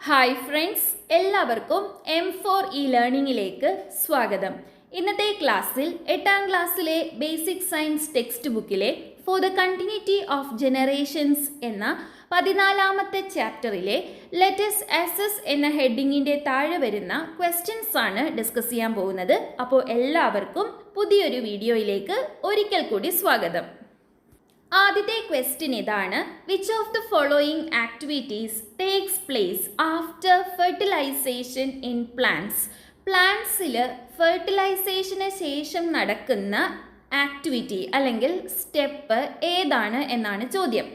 Hi friends, എല്ലാവർക്കും M4 ലേണിംഗിലേക്ക് സ്വാഗതം. ഇന്നത്തെ ക്ലാസ്സിൽ 8ാം ക്ലാസ്സിലെ ബേസിക് സയൻസ് ടെക്സ്റ്റ് ബുക്കിലെ for the continuity of generations എന്ന 14ാമത്തെ ചാപ്റ്ററിലെ ലെറ്റസ് അസസ് എന്ന ഹെഡിങ്ങിൻ്റെ താഴെ വരുന്ന ക്വസ്റ്റ്യൻസ് ആണ് ഡിസ്കസ് ചെയ്യാൻ പോകുന്നത്. അപ്പോൾ എല്ലാവർക്കും പുതിയൊരു വീഡിയോയിലേക്ക് ഒരിക്കൽ കൂടി സ്വാഗതം. ആദ്യത്തെ ക്വസ്റ്റ്യൻ ഇതാണ്: which of the following activities takes place after fertilisation in plants? പ്ലാന്റ്സിൽ ഫെർട്ടിലൈസേഷന് ശേഷം നടക്കുന്ന ആക്ടിവിറ്റി അല്ലെങ്കിൽ സ്റ്റെപ്പ് ഏതാണ് എന്നാണ് ചോദ്യം.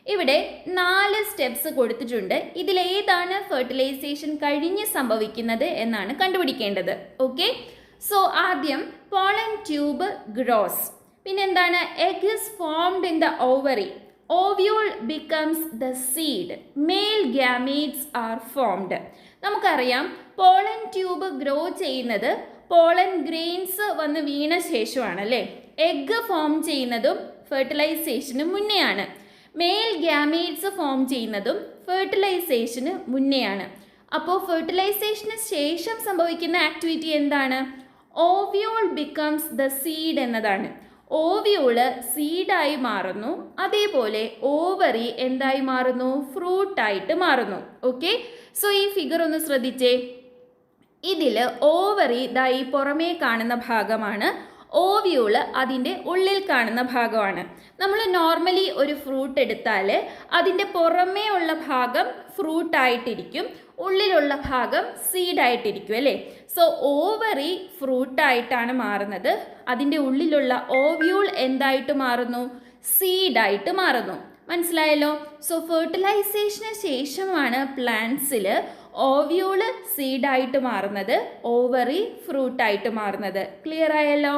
ഇവിടെ 4 സ്റ്റെപ്സ് കൊടുത്തിട്ടുണ്ട്. ഇതിലേതാണ് ഫെർട്ടിലൈസേഷൻ കഴിഞ്ഞ് സംഭവിക്കുന്നത് എന്നാണ് കണ്ടുപിടിക്കേണ്ടത്. ഓക്കെ, സോ ആദ്യം പോളൻ ട്യൂബ് ഗ്രോസ്. പിന്നെന്താണ്? Egg is formed in the ovary. Ovule becomes the seed. Male gametes are formed. നമുക്കറിയാം പോളൻ ട്യൂബ് ഗ്രോ ചെയ്യുന്നത് പോളൻ ഗ്രെയിൻസ് വന്ന് വീണ ശേഷമാണ് അല്ലേ. എഗ് ഫോം ചെയ്യുന്നതും ഫെർട്ടിലൈസേഷന് മുന്നെയാണ്. മെയിൽ ഗ്യാമീറ്റ്സ് ഫോം ചെയ്യുന്നതും ഫെർട്ടിലൈസേഷന് മുന്നെയാണ്. അപ്പോൾ ഫെർട്ടിലൈസേഷന് ശേഷം സംഭവിക്കുന്ന ആക്ടിവിറ്റി എന്താണ്? ഓവ്യൂൾ ബിക്കംസ് ദ സീഡ് എന്നതാണ്. ഓവ്യൂള് സീഡായി മാറുന്നു, അതേപോലെ ഓവറി എന്തായി മാറുന്നു? ഫ്രൂട്ടായിട്ട് മാറുന്നു. ഓക്കെ, സോ ഈ ഫിഗർ ഒന്ന് ശ്രദ്ധിച്ചേ. ഇതിൽ ഓവറി ഈ പുറമേ കാണുന്ന ഭാഗമാണ്, ഓവ്യൂള് അതിൻ്റെ ഉള്ളിൽ കാണുന്ന ഭാഗമാണ്. നമ്മൾ നോർമലി ഒരു ഫ്രൂട്ട് എടുത്താൽ അതിൻ്റെ പുറമേ ഉള്ള ഭാഗം ഫ്രൂട്ടായിട്ടിരിക്കും, ഉള്ളിലുള്ള ഭാഗം സീഡായിട്ടിരിക്കും അല്ലേ. സോ ഓവറി ഫ്രൂട്ടായിട്ടാണ് മാറുന്നത്, അതിൻ്റെ ഉള്ളിലുള്ള ഓവ്യൂൾ എന്തായിട്ട് മാറുന്നു? സീഡായിട്ട് മാറുന്നു. മനസ്സിലായല്ലോ? സോ ഫെർട്ടിലൈസേഷന് ശേഷമാണ് പ്ലാന്റ്സിൽ ഓവ്യൂള് സീഡായിട്ട് മാറുന്നത്, ഓവറി ഫ്രൂട്ടായിട്ട് മാറുന്നത്. ക്ലിയർ ആയല്ലോ?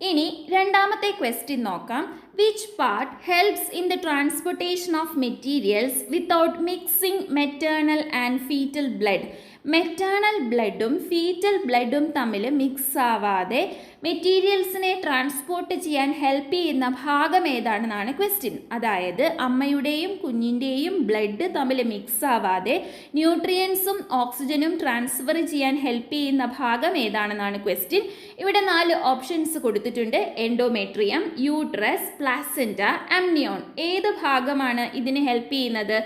ഇനി രണ്ടാമത്തെ ക്വസ്റ്റ്യൻ നോക്കാം. Which part helps in the transportation of materials without mixing maternal and fetal blood? Maternal ബ്ലഡും ഫീറ്റൽ ബ്ലഡും തമ്മിൽ മിക്സ് ആവാതെ മെറ്റീരിയൽസിനെ ട്രാൻസ്പോർട്ട് ചെയ്യാൻ ഹെൽപ്പ് ചെയ്യുന്ന ഭാഗം ഏതാണെന്നാണ് ക്വസ്റ്റ്യൻ. അതായത് അമ്മയുടെയും കുഞ്ഞിൻ്റെയും ബ്ലഡ് തമ്മിൽ മിക്സ് ആവാതെ ന്യൂട്രിയൻസും ഓക്സിജനും ട്രാൻസ്ഫർ ചെയ്യാൻ ഹെൽപ്പ് ചെയ്യുന്ന ഭാഗം ഏതാണെന്നാണ് ക്വസ്റ്റ്യൻ. ഇവിടെ 4 ഓപ്ഷൻസ് കൊടുത്തിട്ടുണ്ട്: എൻഡോമെട്രിയം, യൂട്രസ്, പ്ലാസെൻറ്റ, അമ്നിയോൺ. ഏത് ഭാഗമാണ് ഇതിന് ഹെൽപ്പ് ചെയ്യുന്നത്?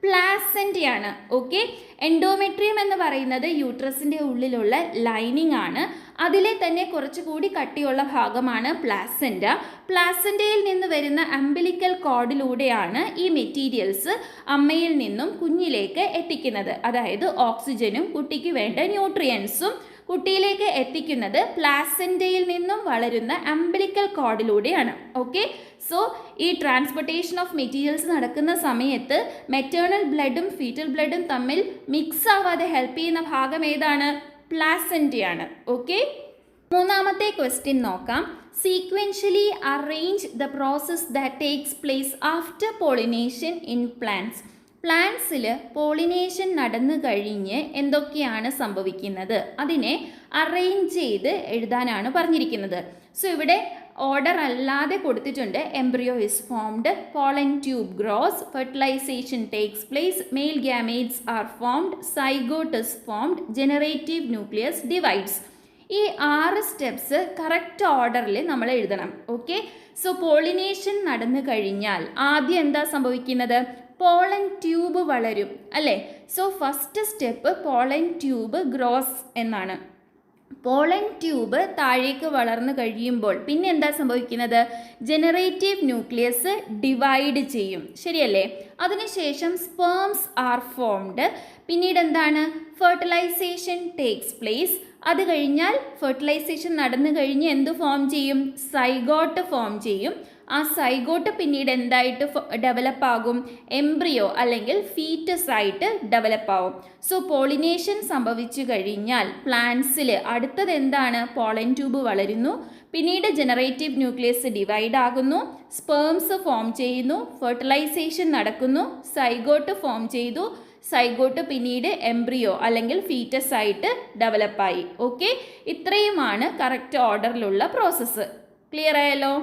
പ്ലാസെൻറ്റയാണ്. ഓക്കെ, എൻഡോമെട്രിയം എന്ന് പറയുന്നത് യൂട്രസിൻ്റെ ഉള്ളിലുള്ള ലൈനിങ് ആണ്. അതിലെ തന്നെ കുറച്ചുകൂടി കട്ടിയുള്ള ഭാഗമാണ് പ്ലാസെൻറ്റ. പ്ലാസെൻറ്റയിൽ നിന്ന് വരുന്ന അംബിലിക്കൽ കോഡിലൂടെയാണ് ഈ മെറ്റീരിയൽസ് അമ്മയിൽ നിന്നും കുഞ്ഞിലേക്ക് എത്തിക്കുന്നത്. അതായത് ഓക്സിജനും കുട്ടിക്ക് വേണ്ട ന്യൂട്രിയൻസും കുട്ടിയിലേക്ക് എത്തിക്കുന്നത് പ്ലാസെൻറ്റയിൽ നിന്നും വളരുന്ന അംബിലിക്കൽ കോഡിലൂടെയാണ്. ഓക്കെ, സോ ഈ ട്രാൻസ്പോർട്ടേഷൻ ഓഫ് മെറ്റീരിയൽസ് നടക്കുന്ന സമയത്ത് മെറ്റേണൽ ബ്ലഡും ഫീറ്റൽ ബ്ലഡും തമ്മിൽ മിക്സ് ആവാതെ ഹെൽപ്പ് ചെയ്യുന്ന ഭാഗം ഏതാണ്? പ്ലാസെൻറ്റയാണ്. ഓക്കെ, മൂന്നാമത്തെ ക്വസ്റ്റ്യൻ നോക്കാം. Sequentially arrange the process that takes place after pollination in plants. പ്ലാന്റ്സിൽ പോളിനേഷൻ നടന്നു കഴിഞ്ഞ് എന്തൊക്കെയാണ് സംഭവിക്കുന്നത് അതിനെ അറേഞ്ച് ചെയ്ത് എഴുതാനാണ് പറഞ്ഞിരിക്കുന്നത്. സോ ഇവിടെ ഓർഡർ അല്ലാതെ കൊടുത്തിട്ടുണ്ട്. Embryo is formed, pollen tube grows, fertilisation takes place, male gametes are formed, zygote is formed, generative nucleus divides. ഈ 6 സ്റ്റെപ്സ് കറക്റ്റ് ഓർഡറിൽ നമ്മൾ എഴുതണം. ഓക്കെ, സോ പോളിനേഷൻ നടന്നു കഴിഞ്ഞാൽ ആദ്യം എന്താ സംഭവിക്കുന്നത്? പോളൻ ട്യൂബ് വളരും അല്ലേ. So first step pollen tube gross എന്നാണ്. പോളൻ ട്യൂബ് താഴേക്ക് വളർന്നു കഴിയുമ്പോൾ പിന്നെ എന്താ സംഭവിക്കുന്നത്? ജനറേറ്റീവ് ന്യൂക്ലിയസ് ഡിവൈഡ് ചെയ്യും, ശരിയല്ലേ. അതിനുശേഷം സ്പേംസ് ആർ ഫോംഡ്. പിന്നീട് എന്താണ്? Fertilisation takes place. അത് കഴിഞ്ഞാൽ ഫെർട്ടിലൈസേഷൻ നടന്നു കഴിഞ്ഞ് എന്ത് ഫോം ചെയ്യും? സൈഗോട്ട് ഫോം ചെയ്യും. ആ സൈഗോട്ട് പിന്നീട് എന്തായിട്ട് ഡെവലപ്പ് ആകും? എംബ്രിയോ അല്ലെങ്കിൽ ഫീറ്റസ് ആയിട്ട് ഡെവലപ്പ് ആവും. സോ പോളിനേഷൻ സംഭവിച്ചു കഴിഞ്ഞാൽ പ്ലാന്റ്സിൽ അടുത്തത് എന്താണ്? പോളൻ ട്യൂബ് വളരുന്നു, പിന്നീട് ജനറേറ്റീവ് ന്യൂക്ലിയസ് ഡിവൈഡ് ആകുന്നു, സ്പേംസ് ഫോം ചെയ്യുന്നു, ഫെർട്ടിലൈസേഷൻ നടക്കുന്നു, സൈഗോട്ട് ഫോം ചെയ്തു, സൈഗോട്ട് പിന്നീട് എംബ്രിയോ അല്ലെങ്കിൽ ഫീറ്റസ് ആയിട്ട് ഡെവലപ്പായി. ഓക്കെ, ഇത്രയുമാണ് കറക്റ്റ് ഓർഡറിലുള്ള പ്രോസസ്സ്. ക്ലിയർ ആയല്ലോ?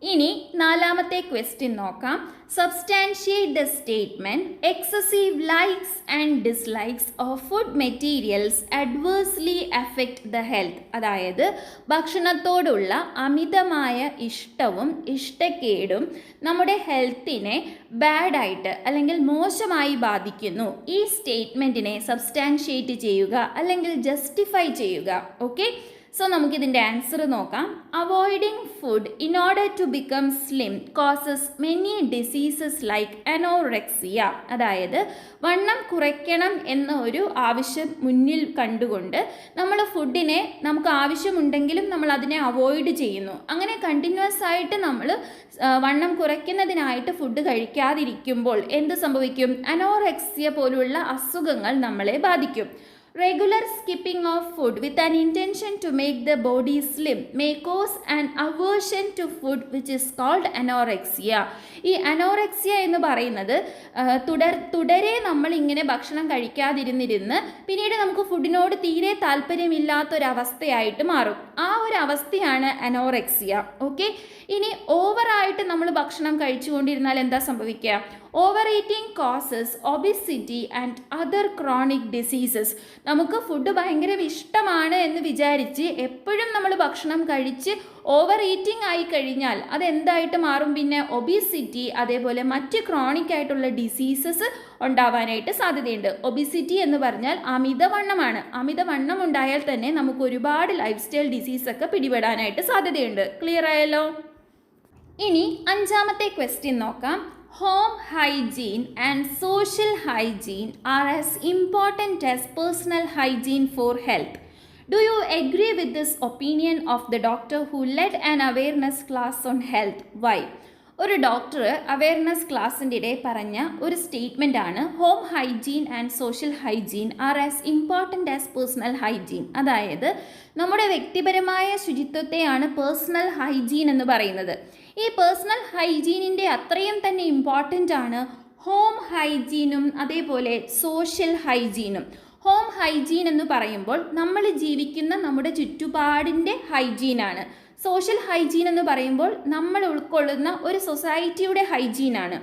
ഇനി നാലാമത്തെ ക്വസ്റ്റ്യൻ നോക്കാം. Substantiate the statement excessive likes and dislikes of food materials adversely affect the health. അതായത് ഭക്ഷണത്തോടുള്ള അമിതമായ ഇഷ്ടവും ഇഷ്ടക്കേടും നമ്മുടെ ഹെൽത്തിനെ ബാഡായിട്ട് അല്ലെങ്കിൽ മോശമായി ബാധിക്കുന്നു. ഈ സ്റ്റേറ്റ്മെൻറ്റിനെ സബ്സ്റ്റാൻഷിയേറ്റ് ചെയ്യുക അല്ലെങ്കിൽ ജസ്റ്റിഫൈ ചെയ്യുക. ഓക്കെ, സോ നമുക്കിതിൻ്റെ ആൻസർ നോക്കാം. Avoiding food in order to become slim causes many diseases like anorexia. അതായത് വണ്ണം കുറയ്ക്കണം എന്ന ഒരു ആവശ്യം മുന്നിൽ കണ്ടുകൊണ്ട് നമ്മൾ ഫുഡിനെ നമുക്ക് ആവശ്യമുണ്ടെങ്കിലും നമ്മൾ അതിനെ അവോയ്ഡ് ചെയ്യുന്നു. അങ്ങനെ കണ്ടിന്യൂസ് ആയിട്ട് നമ്മൾ വണ്ണം കുറയ്ക്കുന്നതിനായിട്ട് ഫുഡ് കഴിക്കാതിരിക്കുമ്പോൾ എന്ത് സംഭവിക്കും? അനോറെക്സിയ പോലുള്ള അസുഖങ്ങൾ നമ്മളെ ബാധിക്കും. Regular skipping of food with an intention to make the body slim may cause an aversion to food which is called anorexia. ഈ അനോറെക്സിയ എന്ന് പറയുന്നത് തുടരെ നമ്മൾ ഇങ്ങനെ ഭക്ഷണം കഴിക്കാതിരുന്നിരുന്ന് പിന്നീട് നമുക്ക് ഫുഡിനോട് തീരെ താല്പര്യമില്ലാത്തൊരവസ്ഥയായിട്ട് മാറും. ആ ഒരു അവസ്ഥയാണ് അനോറെക്സിയ. ഓക്കെ, ഇനി ഓവറായിട്ട് നമ്മൾ ഭക്ഷണം കഴിച്ചുകൊണ്ടിരുന്നാൽ എന്താ സംഭവിക്കുക? Over eating causes obesity and other chronic diseases. നമുക്ക് ഫുഡ് ഭയങ്കര ഇഷ്ടമാണ് എന്ന് വിചാരിച്ച് എപ്പോഴും നമ്മൾ ഭക്ഷണം കഴിച്ച് ഓവർ ഈറ്റിംഗ് ആയി കഴിഞ്ഞാൽ അതെന്തായിട്ട് മാറും? പിന്നെ ഒബിസിറ്റി, അതേപോലെ മറ്റ് ക്രോണിക് ആയിട്ടുള്ള ഡിസീസസ് ഉണ്ടാവാനായിട്ട് സാധ്യതയുണ്ട്. ഒബിസിറ്റി എന്ന് പറഞ്ഞാൽ അമിതവണ്ണമാണ്. അമിതവണ്ണം ഉണ്ടായാൽ തന്നെ നമുക്ക് ഒരുപാട് ലൈഫ് സ്റ്റൈൽ ഡിസീസൊക്കെ പിടിപെടാനായിട്ട് സാധ്യതയുണ്ട്. ക്ലിയർ ആയല്ലോ? ഇനി അഞ്ചാമത്തെ ക്വസ്റ്റ്യൻ നോക്കാം. Home hygiene and social hygiene are as important as personal hygiene for health. Do you agree with this opinion of the doctor who led an awareness class on health? Why? ഒരു doctor awareness ക്ലാസ്സിൻ്റെ ഇടയിൽ പറഞ്ഞ ഒരു statement ആണ് home hygiene and social hygiene are as important as personal hygiene. അതായത് നമ്മുടെ വ്യക്തിപരമായ ശുചിത്വത്തെയാണ് personal hygiene എന്ന് പറയുന്നത്. ഈ പേഴ്സണൽ ഹൈജീനിൻ്റെ അത്രയും തന്നെ ഇമ്പോർട്ടൻ്റ് ആണ് ഹോം ഹൈജീനും അതേപോലെ സോഷ്യൽ ഹൈജീനും. ഹോം ഹൈജീൻ എന്ന് പറയുമ്പോൾ നമ്മൾ ജീവിക്കുന്ന നമ്മുടെ ചുറ്റുപാടിൻ്റെ ഹൈജീനാണ്. സോഷ്യൽ ഹൈജീൻ എന്ന് പറയുമ്പോൾ നമ്മൾ ഉൾക്കൊള്ളുന്ന ഒരു സൊസൈറ്റിയുടെ ഹൈജീനാണ്.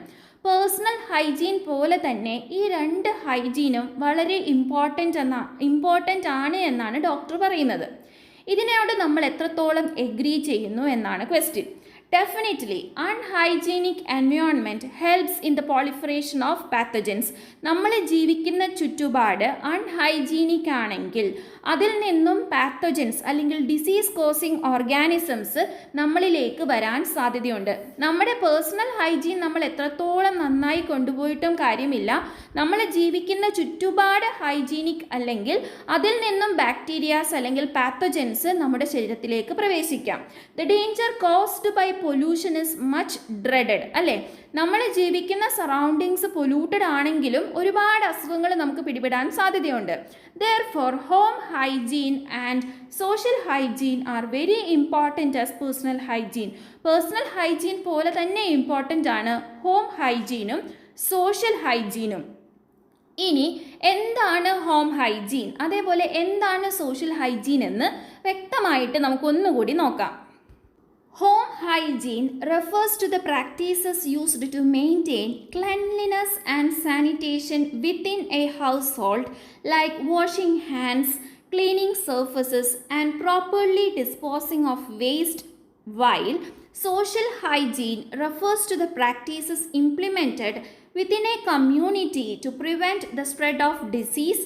പേഴ്സണൽ ഹൈജീൻ പോലെ തന്നെ ഈ രണ്ട് ഹൈജീനും വളരെ ഇമ്പോർട്ടൻ്റ് ആണ് എന്നാണ് ഡോക്ടർ പറയുന്നത്. ഇതിനോട് നമ്മൾ എത്രത്തോളം എഗ്രി ചെയ്യുന്നു എന്നാണ് question. Definitely, unhygienic environment helps in the proliferation of pathogens. നമ്മൾ ജീവിക്കുന്ന ചുറ്റുപാട് അൺഹൈജീനിക് ആണെങ്കിൽ അതിൽ നിന്നും പാത്തജൻസ് അല്ലെങ്കിൽ ഡിസീസ് കോസിങ് ഓർഗാനിസംസ് നമ്മളിലേക്ക് വരാൻ സാധ്യതയുണ്ട്. നമ്മുടെ പേഴ്സണൽ ഹൈജീൻ നമ്മൾ എത്രത്തോളം നന്നായി കൊണ്ടുപോയിട്ടും കാര്യമില്ല. നമ്മൾ ജീവിക്കുന്ന ചുറ്റുപാട് ഹൈജീനിക് അല്ലെങ്കിൽ അതിൽ നിന്നും ബാക്ടീരിയാസ് അല്ലെങ്കിൽ പാത്തജൻസ് നമ്മുടെ ശരീരത്തിലേക്ക് പ്രവേശിക്കാം. The danger caused by pollution is much dreaded. അല്ലേ, നമ്മൾ ജീവിക്കുന്ന സറൗണ്ടിങ്സ് പൊല്യൂട്ടഡ് ആണെങ്കിലും ഒരുപാട് അസുഖങ്ങൾ നമുക്ക് പിടിപെടാൻ സാധ്യതയുണ്ട്. Therefore, home hygiene and social hygiene are very important as personal hygiene. Personal hygiene പോലെ തന്നെ ഇമ്പോർട്ടൻ്റ് ആണ് ഹോം ഹൈജീനും സോഷ്യൽ ഹൈജീനും. ഇനി എന്താണ് ഹോം ഹൈജീൻ, അതേപോലെ എന്താണ് സോഷ്യൽ ഹൈജീൻ എന്ന് വ്യക്തമായിട്ട് നമുക്കൊന്നുകൂടി നോക്കാം. Home hygiene refers to the practices used to maintain cleanliness and sanitation within a household, like washing hands, cleaning surfaces, and properly disposing of waste, while social hygiene refers to the practices implemented within a community to prevent the spread of disease,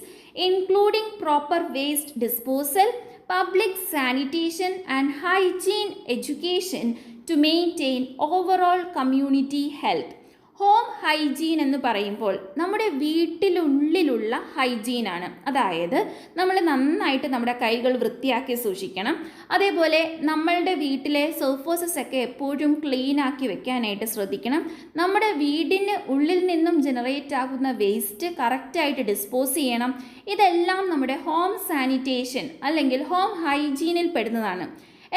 including proper waste disposal, public sanitation and hygiene education to maintain overall community health. Home hygiene എന്ന് പറയുമ്പോൾ നമ്മുടെ വീട്ടിനുള്ളിലുള്ള ഹൈജീനാണ്. അതായത് നമ്മൾ നന്നായിട്ട് നമ്മുടെ കൈകൾ വൃത്തിയാക്കി സൂക്ഷിക്കണം. അതേപോലെ നമ്മളുടെ വീട്ടിലെ സർഫേസസ് ഒക്കെ എപ്പോഴും ക്ലീൻ ആക്കി വെക്കാനായിട്ട് ശ്രദ്ധിക്കണം. നമ്മുടെ വീടിന് ഉള്ളിൽ നിന്നും ജനറേറ്റ് ആകുന്ന വേസ്റ്റ് കറക്റ്റായിട്ട് ഡിസ്പോസ് ചെയ്യണം. ഇതെല്ലാം നമ്മുടെ ഹോം സാനിറ്റേഷൻ അല്ലെങ്കിൽ ഹോം ഹൈജീനിൽ പെടുന്നതാണ്.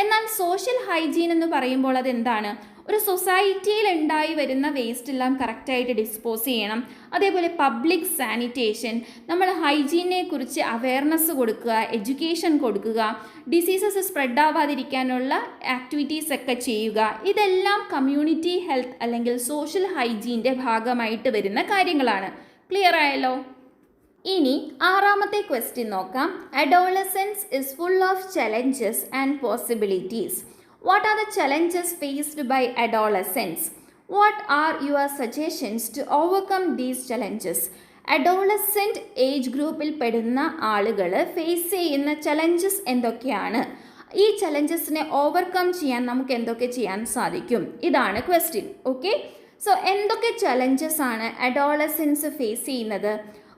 എന്നാൽ സോഷ്യൽ ഹൈജീൻ എന്ന് പറയുമ്പോൾ അതെന്താണ്? ഒരു സൊസൈറ്റിയിൽ ഉണ്ടായി വരുന്ന വേസ്റ്റ് എല്ലാം കറക്റ്റായിട്ട് ഡിസ്പോസ് ചെയ്യണം. അതേപോലെ പബ്ലിക് സാനിറ്റേഷൻ, നമ്മൾ ഹൈജീനെ കുറിച്ച് അവയർനെസ് കൊടുക്കുക, എഡ്യൂക്കേഷൻ കൊടുക്കുക, ഡിസീസസ് സ്പ്രെഡ് ആവാതിരിക്കാനുള്ള ആക്ടിവിറ്റീസ് ഒക്കെ ചെയ്യുക. ഇതെല്ലാം കമ്മ്യൂണിറ്റി ഹെൽത്ത് അല്ലെങ്കിൽ സോഷ്യൽ ഹൈജീൻ്റെ ഭാഗമായിട്ട് വരുന്ന കാര്യങ്ങളാണ്. ക്ലിയർ ആയല്ലോ? ഇനി ആറാമത്തെ ക്വസ്റ്റ്യൻ നോക്കാം. Adolescence is full of challenges and possibilities. What are the challenges faced by adolescents? What are your suggestions to overcome these challenges? Adolescent age ഗ്രൂപ്പിൽ പെടുന്ന ആളുകൾ ഫേസ് ചെയ്യുന്ന ചലഞ്ചസ് എന്തൊക്കെയാണ്? ഈ ചലഞ്ചസിനെ ഓവർകം ചെയ്യാൻ നമുക്ക് എന്തൊക്കെ ചെയ്യാൻ സാധിക്കും? ഇതാണ് ക്വസ്റ്റ്യൻ. ഓക്കെ, സോ എന്തൊക്കെ ചലഞ്ചസ് ആണ് അഡോളസൻസ് ഫേസ് ചെയ്യുന്നത്?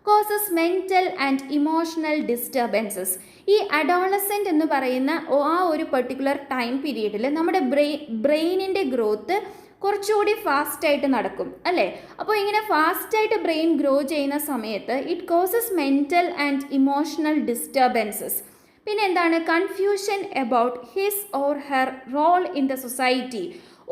Causes mental and emotional disturbances. ഈ അഡോളസെൻ്റ് എന്ന് പറയുന്ന ആ ഒരു പെർട്ടിക്കുലർ ടൈം പീരീഡിൽ നമ്മുടെ ബ്രെയിനിൻ്റെ ഗ്രോത്ത് കുറച്ചുകൂടി ഫാസ്റ്റായിട്ട് നടക്കും അല്ലേ? അപ്പോൾ ഇങ്ങനെ ഫാസ്റ്റായിട്ട് ബ്രെയിൻ ഗ്രോ ചെയ്യുന്ന സമയത്ത് it causes mental and emotional disturbances. പിന്നെ എന്താണ്? Confusion about his or her role in the society.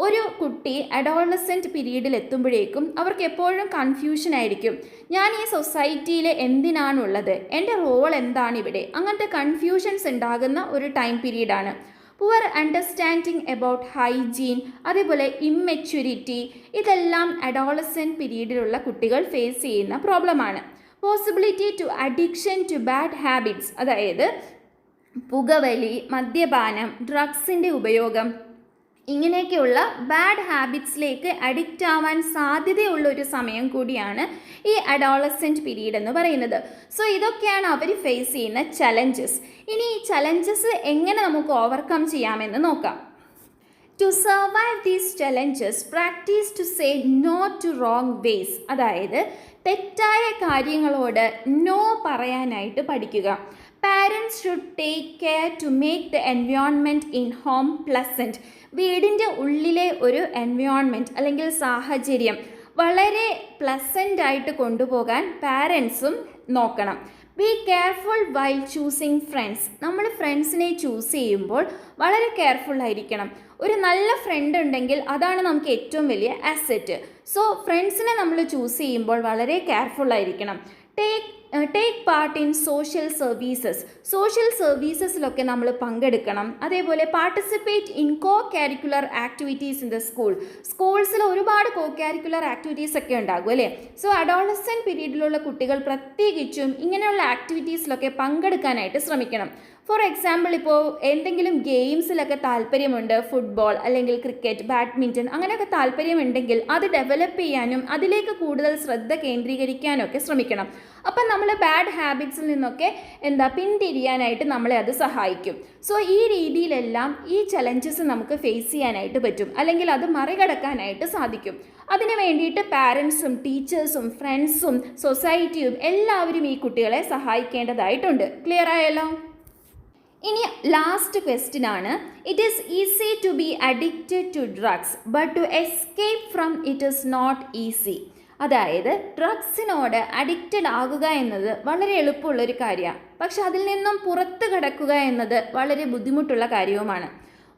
ഒരു കുട്ടി അഡോളസെൻ്റ് പീരീഡിൽ എത്തുമ്പോഴേക്കും അവർക്ക് എപ്പോഴും കൺഫ്യൂഷൻ ആയിരിക്കും. ഞാൻ ഈ സൊസൈറ്റിയിൽ എന്തിനാണുള്ളത്, എൻ്റെ റോൾ എന്താണ് ഇവിടെ, അങ്ങനത്തെ കൺഫ്യൂഷൻസ് ഉണ്ടാകുന്ന ഒരു ടൈം പീരീഡാണ്. പുവർ അണ്ടർസ്റ്റാൻഡിങ് അബൌട്ട് ഹൈജീൻ, അതേപോലെ ഇമ്മെച്യൂരിറ്റി, ഇതെല്ലാം അഡോളസെൻ്റ് പീരീഡിലുള്ള കുട്ടികൾ ഫേസ് ചെയ്യുന്ന പ്രോബ്ലമാണ്. Possibility to addiction to bad habits, അതായത് പുകവലി, മദ്യപാനം, ഡ്രഗ്സിൻ്റെ ഉപയോഗം, ഇങ്ങനെയൊക്കെയുള്ള ബാഡ് ഹാബിറ്റ്സിലേക്ക് അഡിക്റ്റ് ആവാൻ സാധ്യതയുള്ള ഒരു സമയം കൂടിയാണ് ഈ അഡോളസെൻ്റ് പീരീഡ് എന്ന് പറയുന്നത്. സോ ഇതൊക്കെയാണ് അവർ ഫേസ് ചെയ്യുന്ന ചലഞ്ചസ്. ഇനി ഈ ചലഞ്ചസ് എങ്ങനെ നമുക്ക് ഓവർകം ചെയ്യാമെന്ന് നോക്കാം. To survive these challenges practice to say no to wrong ways, അതായത് തെറ്റായ കാര്യങ്ങളോട് നോ പറയാനായിട്ട് പഠിക്കുക. Parents should take care to make the environment in home pleasant. വീടിൻ്റെ ഉള്ളിലെ ഒരു എൻവയോൺമെൻറ്റ് അല്ലെങ്കിൽ സാഹചര്യം വളരെ പ്ലസൻ്റ് ആയിട്ട് കൊണ്ടുപോകാൻ പാരൻസും നോക്കണം. Be careful while choosing friends. നമ്മൾ ഫ്രണ്ട്സിനെ ചൂസ് ചെയ്യുമ്പോൾ വളരെ കെയർഫുൾ ആയിരിക്കണം. ഒരു നല്ല ഫ്രണ്ട് ഉണ്ടെങ്കിൽ അതാണ് നമുക്ക് ഏറ്റവും വലിയ അസറ്റ്. സോ ഫ്രണ്ട്സിനെ നമ്മൾ ചൂസ് ചെയ്യുമ്പോൾ വളരെ കെയർഫുൾ ആയിരിക്കണം. Take part in social services. Social സർവീസസിലൊക്കെ നമ്മൾ പങ്കെടുക്കണം. അതേപോലെ participate in co curricular activities in the സ്കൂൾസിൽ ഒരുപാട് കോ കരിക്കുലർ ആക്ടിവിറ്റീസ് ഒക്കെ ഉണ്ടാകും അല്ലേ? സോ അഡോളസെൻ്റ് പീരീഡിലുള്ള കുട്ടികൾ പ്രത്യേകിച്ചും ഇങ്ങനെയുള്ള ആക്ടിവിറ്റീസിലൊക്കെ പങ്കെടുക്കാനായിട്ട് ശ്രമിക്കണം. ഫോർ എക്സാമ്പിൾ, ഇപ്പോൾ എന്തെങ്കിലും ഗെയിംസിലൊക്കെ താല്പര്യമുണ്ട്, ഫുട്ബോൾ അല്ലെങ്കിൽ ക്രിക്കറ്റ്, ബാഡ്മിൻ്റൺ, അങ്ങനെയൊക്കെ താല്പര്യമുണ്ടെങ്കിൽ അത് ഡെവലപ്പ് ചെയ്യാനും അതിലേക്ക് കൂടുതൽ ശ്രദ്ധ കേന്ദ്രീകരിക്കാനും ഒക്കെ ശ്രമിക്കണം. അപ്പം നമ്മൾ ബാഡ് ഹാബിറ്റ്സിൽ നിന്നൊക്കെ പിന്തിരിയാനായിട്ട് നമ്മളെ അത് സഹായിക്കും. സോ ഈ രീതിയിലെല്ലാം ഈ ചലഞ്ചസ് നമുക്ക് ഫേസ് ചെയ്യാനായിട്ട് പറ്റും, അല്ലെങ്കിൽ അത് മറികടക്കാനായിട്ട് സാധിക്കും. അതിന് വേണ്ടിയിട്ട് പാരൻസും ടീച്ചേഴ്സും ഫ്രണ്ട്സും സൊസൈറ്റിയും എല്ലാവരും ഈ കുട്ടികളെ സഹായിക്കേണ്ടതായിട്ടുണ്ട്. ക്ലിയർ ആയല്ലോ? ഇനി ലാസ്റ്റ് ക്വസ്റ്റ്യൻ ആണ്. It is easy to be addicted to drugs but to escape from it is not easy. അതായത് ഡ്രഗ്സിനോട് അഡിക്റ്റഡ് ആകുക എന്നത് വളരെ എളുപ്പമുള്ളൊരു കാര്യമാണ്, പക്ഷെ അതിൽ നിന്നും പുറത്ത് കടക്കുക എന്നത് വളരെ ബുദ്ധിമുട്ടുള്ള കാര്യവുമാണ്.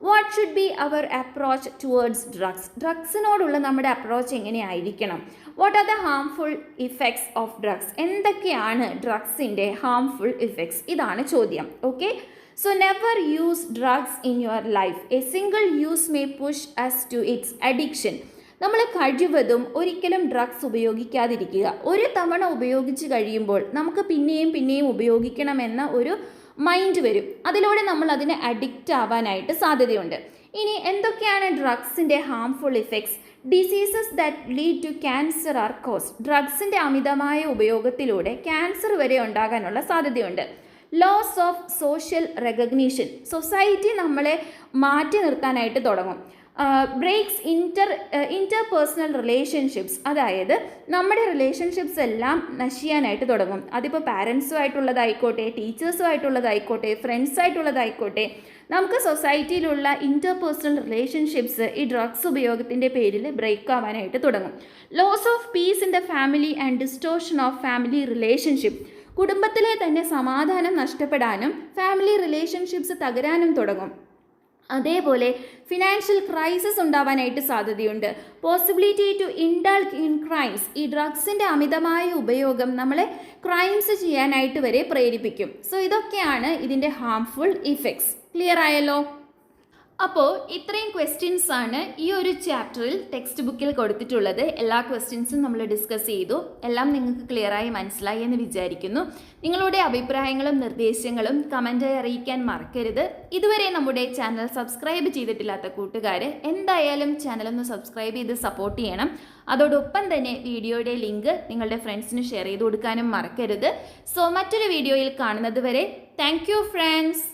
What should be our approach towards drugs? ഡ്രഗ്സിനോടുള്ള നമ്മുടെ അപ്രോച്ച് എങ്ങനെയായിരിക്കണം? What are the harmful effects of drugs? എന്തൊക്കെയാണ് ഡ്രഗ്സിൻ്റെ ഹാംഫുൾ ഇഫക്ട്സ്? ഇതാണ് ചോദ്യം. Okay, so never use drugs in your life. A single use may push us to its addiction. നമ്മൾ കഴിവതും ഒരിക്കലും ഡ്രഗ്സ് ഉപയോഗിക്കാതിരിക്കുക. ഒരു തവണ ഉപയോഗിച്ച് കഴിയുമ്പോൾ നമുക്ക് പിന്നെയും പിന്നെയും ഉപയോഗിക്കണമെന്ന ഒരു മൈൻഡ് വരും. അതിലൂടെ നമ്മൾ അതിനെ അഡിക്റ്റ് ആവാനായിട്ട് സാധ്യതയുണ്ട്. ഇനി എന്തൊക്കെയാണ് ഡ്രഗ്സിൻ്റെ harmful effects? Diseases that lead to cancer are caused. ഡ്രഗ്സിൻ്റെ അമിതമായ ഉപയോഗത്തിലൂടെ ക്യാൻസർ വരെ ഉണ്ടാകാനുള്ള സാധ്യതയുണ്ട്. Loss of social recognition. Society നമ്മളെ മാറ്റി നിർത്താനായിട്ട് തുടങ്ങും. Breaks interpersonal relationships. അതായത് നമ്മുടെ റിലേഷൻഷിപ്സ് എല്ലാം നശിക്കാനായിട്ട് തുടങ്ങും. അതിപ്പോൾ പാരൻസുമായിട്ടുള്ളതായിക്കോട്ടെ, ടീച്ചേഴ്സുമായിട്ടുള്ളതായിക്കോട്ടെ, ഫ്രണ്ട്സായിട്ടുള്ളതായിക്കോട്ടെ, നമുക്ക് സൊസൈറ്റിയിലുള്ള ഇൻ്റർപേഴ്സണൽ റിലേഷൻഷിപ്സ് ഈ ഡ്രഗ്സ് ഉപയോഗത്തിൻ്റെ പേരിൽ ബ്രേക്ക് ആവാനായിട്ട് തുടങ്ങും. Loss of peace in the family and distortion of family relationship. കുടുംബത്തിലെ തന്നെ സമാധാനം നഷ്ടപ്പെടാനും ഫാമിലി റിലേഷൻഷിപ്സ് തകരാനും തുടങ്ങും. അതേപോലെ ഫിനാൻഷ്യൽ ക്രൈസിസ് ഉണ്ടാവാനായിട്ട് സാധ്യതയുണ്ട്. Possibility to indulge in crimes, ഈ ഡ്രഗ്സിൻ്റെ അമിതമായ ഉപയോഗം നമ്മളെ ക്രൈംസ് ചെയ്യാനായിട്ട് വരെ പ്രേരിപ്പിക്കും. സോ ഇതൊക്കെയാണ് ഇതിൻ്റെ ഹാംഫുൾ ഇഫക്ട്സ്. ക്ലിയർ ആയല്ലോ? അപ്പോൾ ഇത്രയും ക്വസ്റ്റ്യൻസ് ആണ് ഈ ഒരു ചാപ്റ്ററിൽ ടെക്സ്റ്റ് ബുക്കിൽ കൊടുത്തിട്ടുള്ളത്. എല്ലാ ക്വസ്റ്റ്യൻസും നമ്മൾ ഡിസ്കസ് ചെയ്തു. എല്ലാം നിങ്ങൾക്ക് ക്ലിയറായി മനസ്സിലായി എന്ന് വിചാരിക്കുന്നു. നിങ്ങളുടെ അഭിപ്രായങ്ങളും നിർദ്ദേശങ്ങളും കമൻറ്റായി അറിയിക്കാൻ മറക്കരുത്. ഇതുവരെ നമ്മുടെ ചാനൽ സബ്സ്ക്രൈബ് ചെയ്തിട്ടില്ലാത്ത കൂട്ടുകാർ എന്തായാലും ചാനലൊന്ന് സബ്സ്ക്രൈബ് ചെയ്ത് സപ്പോർട്ട് ചെയ്യണം. അതോടൊപ്പം തന്നെ വീഡിയോയുടെ ലിങ്ക് നിങ്ങളുടെ ഫ്രണ്ട്സിന് ഷെയർ ചെയ്ത് കൊടുക്കാനും മറക്കരുത്. സോ മറ്റൊരു വീഡിയോയിൽ കാണുന്നത് വരെ താങ്ക് യു ഫ്രണ്ട്സ്.